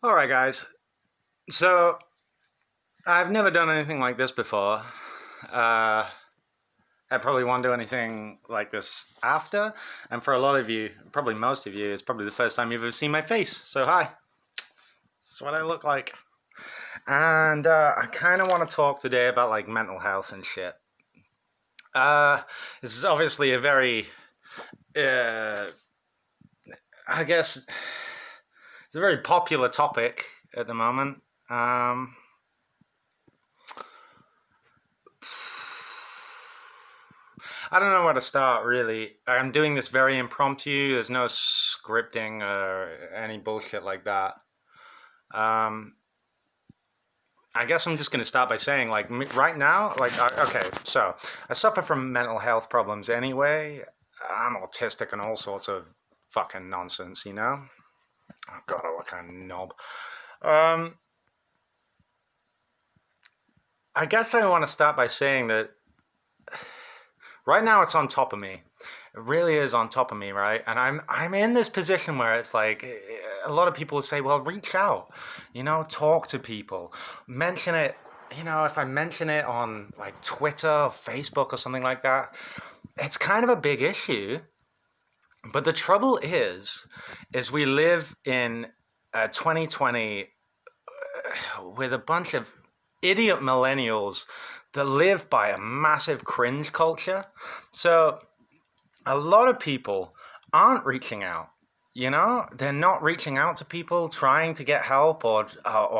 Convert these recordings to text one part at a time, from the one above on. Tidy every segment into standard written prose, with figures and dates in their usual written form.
All right, guys. So I've never done anything like this before. Uh, I probably won't do anything like this after. And for a lot of you, probably most of you, it's probably the first time you've ever seen my face. So hi, that's what I look like. And I kind of want to talk today about like mental health and shit. Uh, this is obviously a very, uh, I guess, it's a very popular topic at the moment. Um, I don't know where to start, really. I'm doing this very impromptu. There's no scripting or any bullshit like that. Um, I guess I'm just going to start by saying, like, right now, okay, so I suffer from mental health problems anyway. I'm autistic and all sorts of fucking nonsense, you know? Oh, God, I look like a knob. Um, I guess I want to start by saying that right now it's on top of me. It really is on top of me, right? And I'm in this position where it's like a lot of people say, "Well, reach out, talk to people, mention it." If I mention it on like Twitter or Facebook or something like that, it's kind of a big issue. But the trouble is we live in 2020 with a bunch of idiot millennials that live by a massive cringe culture. So a lot of people aren't reaching out. They're not reaching out to people, trying to get help or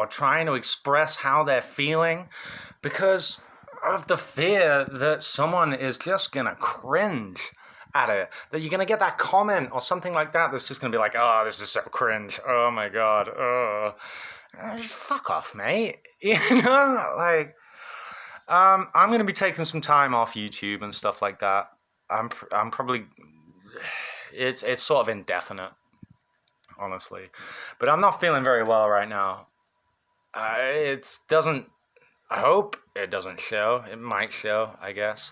trying to express how they're feeling because of the fear that someone is just gonna cringe at it. That you're gonna get that comment or something like that that's just gonna be like, "Oh, this is so cringe. Oh my god. Oh, just fuck off, mate." I'm gonna be taking some time off YouTube and stuff like that. I'm probably it's sort of indefinite, honestly, but I'm not feeling very well right now. It doesn't. I hope it doesn't show. It might show, I guess.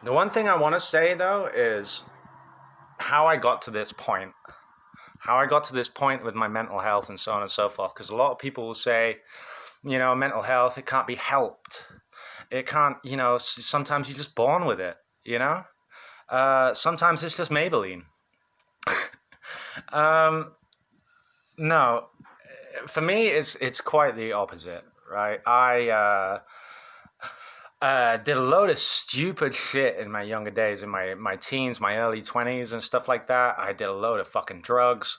The one thing I want to say though is how I got to this point. How I got to this point with my mental health and so on and so forth. Because a lot of people will say, mental health, it can't be helped. It can't, sometimes you're just born with it, Sometimes it's just Maybelline. No, for me, it's quite the opposite, right? I did a load of stupid shit in my younger days, in my teens, my early 20s and stuff like that. I did a load of fucking drugs.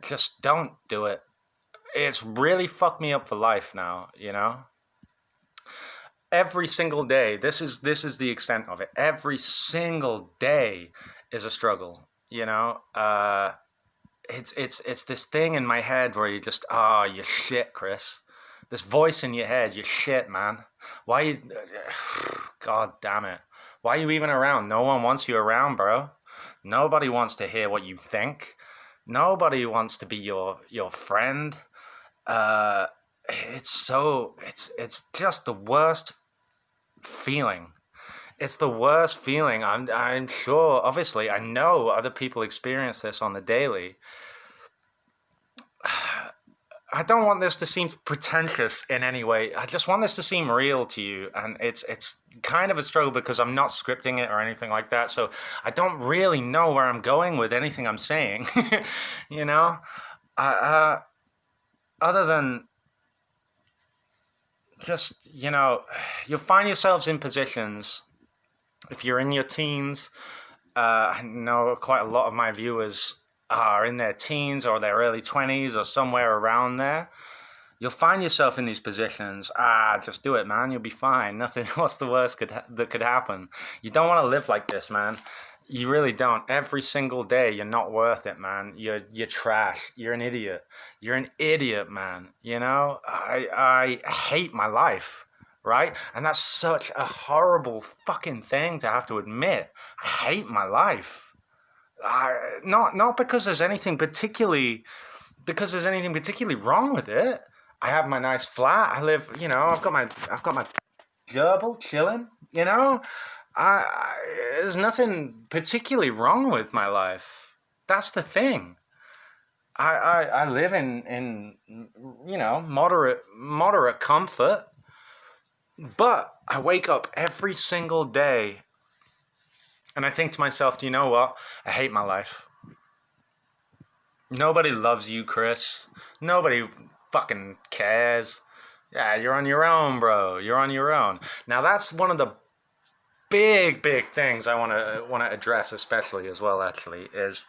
Just don't do it. It's really fucked me up for life now, Every single day, this is the extent of it. Every single day is a struggle, It's this thing in my head where you just, you shit, Chris. This voice in your head, you shit, man. Why you, God damn it. Why are you even around? No one wants you around, bro. Nobody wants to hear what you think. Nobody wants to be your friend. Uh, it's just the worst feeling. It's the worst feeling. I'm sure, obviously, I know other people experience this on the daily. I don't want this to seem pretentious in any way. I just want this to seem real to you, and it's kind of a struggle because I'm not scripting it or anything like that. So I don't really know where I'm going with anything I'm saying. you know, uh, Other than just you'll find yourselves in positions if you're in your teens. I know quite a lot of my viewers are in their teens or their early 20s or somewhere around there. You'll find yourself in these positions. Just do it, man. You'll be fine. Nothing. What's the worst that could happen? You don't want to live like this, man. You really don't. Every single day, you're not worth it, man. You're trash. You're an idiot. You're an idiot, man. I hate my life, right? And that's such a horrible fucking thing to have to admit. I hate my life. Not because there's anything particularly wrong with it. I have my nice flat. I live, I've got my gerbil chilling. There's nothing particularly wrong with my life. That's the thing. I live in moderate comfort, but I wake up every single day and I think to myself, do you know what? I hate my life. Nobody loves you, Chris. Nobody fucking cares. Yeah, you're on your own, bro. You're on your own. Now that's one of the big things I want to address, especially as well. Actually, is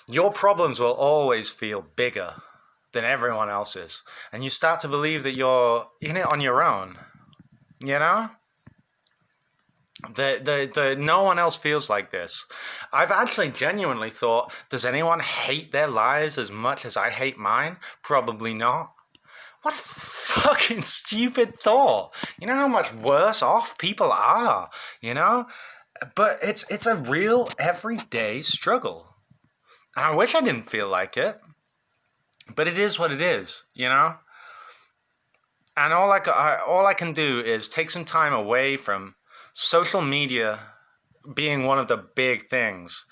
your problems will always feel bigger than everyone else's, and you start to believe that you're in it on your own. You know, the no one else feels like this. I've actually genuinely thought, does anyone hate their lives as much as I hate mine? Probably not. What a fucking stupid thought. You know how much worse off people are, you know? But it's a real everyday struggle. And I wish I didn't feel like it. But it is what it is, you know? And all I can do is take some time away from social media being one of the big things,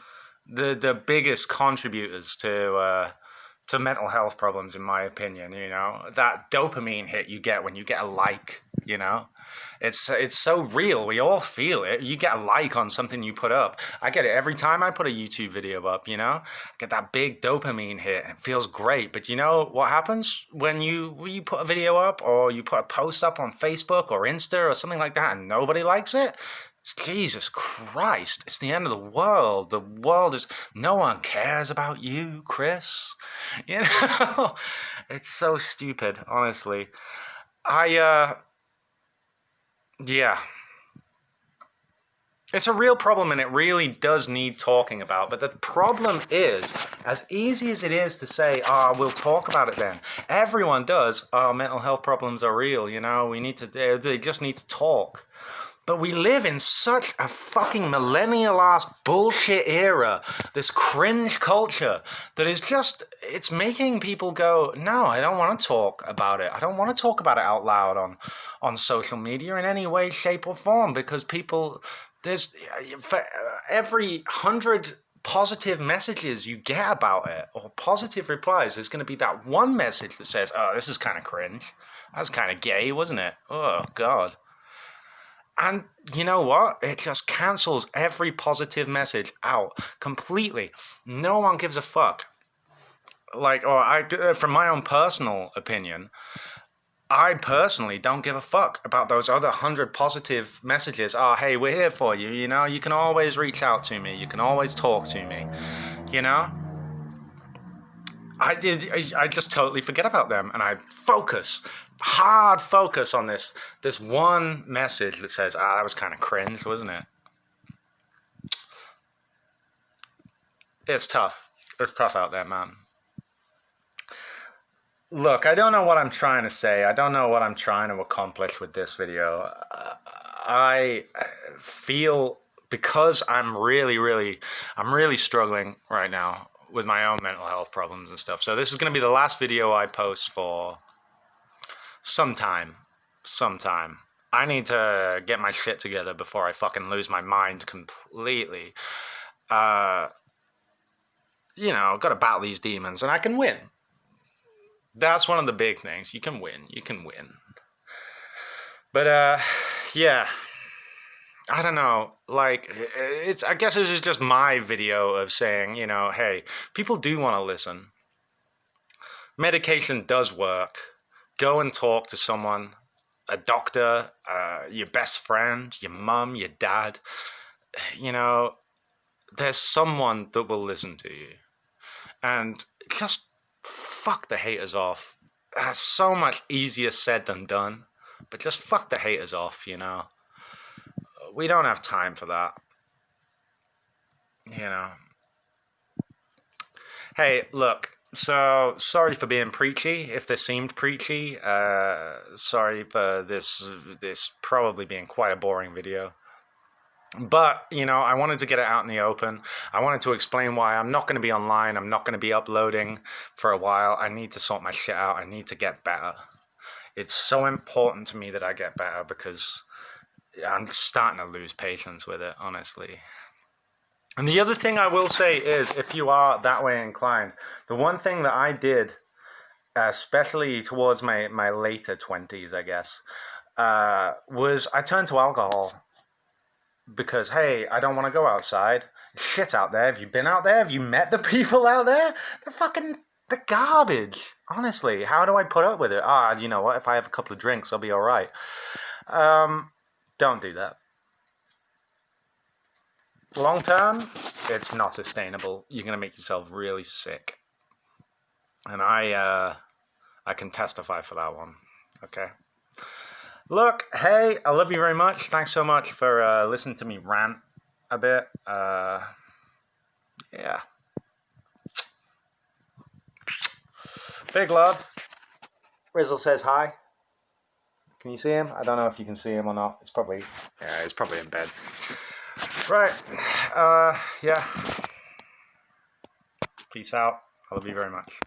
the biggest contributors to mental health problems, in my opinion. You know, that dopamine hit you get when you get a like. You know, it's so real. We all feel it. You get a like on something you put up. I get it every time I put a YouTube video up. You know, I get that big dopamine hit. And it feels great. But you know what happens when you put a video up or you put a post up on Facebook or Insta or something like that, and nobody likes it? Jesus Christ, it's the end of the world. The world is, no one cares about you, Chris. You know, it's so stupid, honestly. Yeah, it's a real problem and it really does need talking about. But the problem is, as easy as it is to say, we'll talk about it then, everyone does, mental health problems are real, you know, they just need to talk. But we live in such a fucking millennial-ass bullshit era, this cringe culture, that is just, it's making people go, no, I don't want to talk about it. I don't want to talk about it out loud on social media in any way, shape, or form, because people, for every 100 positive messages you get about it, or positive replies, there's going to be that one message that says, oh, this is kind of cringe. That's kind of gay, wasn't it? Oh, God. And you know what? It just cancels every positive message out completely. No one gives a fuck. From my own personal opinion, I personally don't give a fuck about those other 100 positive messages. Oh, hey, we're here for you. You know, you can always reach out to me. You can always talk to me. You know? I just totally forget about them, and I hard focus on this one message that says, that was kind of cringe, wasn't it? It's tough. It's tough out there, man. Look, I don't know what I'm trying to say. I don't know what I'm trying to accomplish with this video. I feel, because I'm really struggling right now with my own mental health problems and stuff. So this is going to be the last video I post for sometime. I need to get my shit together before I fucking lose my mind completely. Got to battle these demons, and I can win. That's one of the big things. You can win. But, yeah. I don't know. I guess this is just my video of saying, hey, people do want to listen. Medication does work. Go and talk to someone, a doctor, your best friend, your mum, your dad. There's someone that will listen to you. And just fuck the haters off. That's so much easier said than done. But just fuck the haters off, We don't have time for that. Hey, look. So, sorry for being preachy, if this seemed preachy. Sorry for this probably being quite a boring video. But, I wanted to get it out in the open. I wanted to explain why I'm not going to be online. I'm not going to be uploading for a while. I need to sort my shit out. I need to get better. It's so important to me that I get better because I'm starting to lose patience with it, honestly. And the other thing I will say is, if you are that way inclined, the one thing that I did, especially towards my later 20s, I guess, was I turned to alcohol because, hey, I don't want to go outside. Shit out there. Have you been out there? Have you met the people out there? They're garbage. Honestly, how do I put up with it? You know what? If I have a couple of drinks, I'll be all right. Don't do that. Long term, it's not sustainable. You're gonna make yourself really sick, and I can testify for that one. Okay. Look, hey, I love you very much. Thanks so much for listening to me rant a bit. Yeah. Big love. Rizzle says hi. Can you see him? I don't know if you can see him or not. He's probably in bed. Right. Yeah. Peace out. I love you very much.